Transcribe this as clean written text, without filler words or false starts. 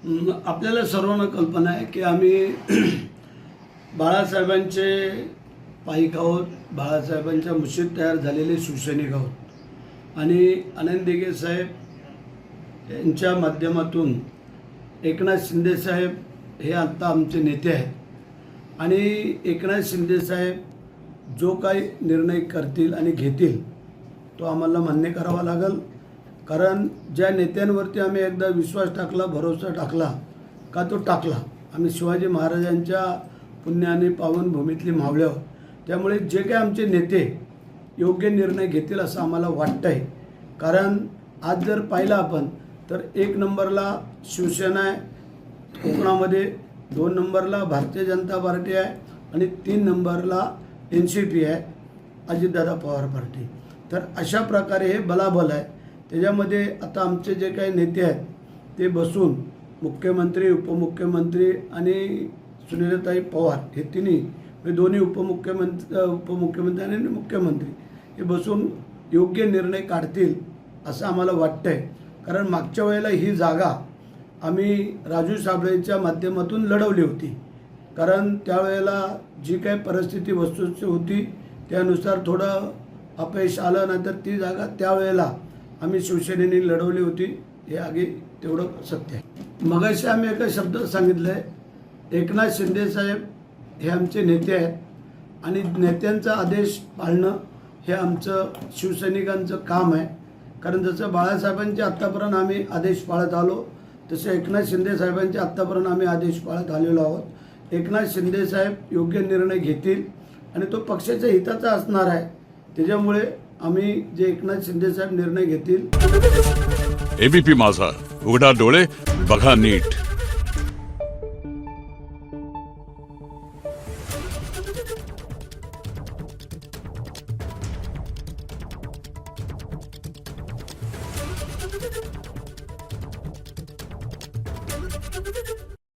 आपल्याला सर्वांना कल्पना आहे की आम्ही बाळासाहेबांचे पाईक आहोत, बाळासाहेबांच्या मुशीत तयार झालेले शिवसैनिक आहोत आणि आनंद दिघे साहेब यांच्या माध्यमातून एकनाथ शिंदे साहेब हे आत्ता आमचे नेते आहेत आणि एकनाथ शिंदे साहेब जो काही निर्णय करतील आणि घेतील तो आम्हाला मान्य करावा लागेल. कारण ज्या नेत्यांवरती आम्ही एकदा विश्वास टाकला, भरोसा टाकला का तो टाकला. आम्ही शिवाजी महाराजांच्या पुण्याने पावनभूमीतली मावळे आहोत. त्यामुळे जे काही आमचे नेते योग्य निर्णय घेतील असं आम्हाला वाटतं आहे. कारण आज जर पाहिलं आपण तर 1 नंबरला शिवसेना आहे कोकणामध्ये, 2 नंबरला भारतीय जनता पार्टी आहे आणि 3 नंबरला NCP आहे, अजितदादा पवार पार्टी. तर अशा प्रकारे हे बलाबल आहे. त्याच्यामध्ये आता आमचे जे काही नेते आहेत ते बसून मुख्यमंत्री, उपमुख्यमंत्री आणि सुनीताताई पवार हे तिन्ही हे दोन्ही उपमुख्यमंत्री आणि मुख्यमंत्री हे बसून योग्य निर्णय काढतील असं आम्हाला वाटतं आहे. कारण मागच्या वेळेला ही जागा आम्ही राजू साबळेच्या माध्यमातून लढवली होती. कारण त्यावेळेला जी काही परिस्थिती वस्तूची होती त्यानुसार थोडं अपयश आलं, नंतर ती जागा त्यावेळेला आम्ही शिवसेनेने लढवली होती. हे आगे तेवढं सत्य आहे. मगाशी आम्ही एका शब्दात सांगितलं आहे, एकनाथ शिंदे साहेब हे आमचे नेते आहेत आणि नेत्यांचा आदेश पाळणं हे आमचं शिवसैनिकांचं काम आहे. कारण जसं बाळासाहेबांचे आत्तापर्यंत आम्ही आदेश पाळत आलो तसे एकनाथ शिंदे साहेबांचे आत्तापर्यंत आम्ही आदेश पाळत आलेलो आहोत. एकनाथ शिंदे साहेब योग्य निर्णय घेतील आणि तो पक्षाच्या हिताचा असणार आहे. त्याच्यामुळे आम्ही जे एकनाथ शिंदे साहेब निर्णय घेतील. ABP माझा, उघडा डोळे बघा नीट.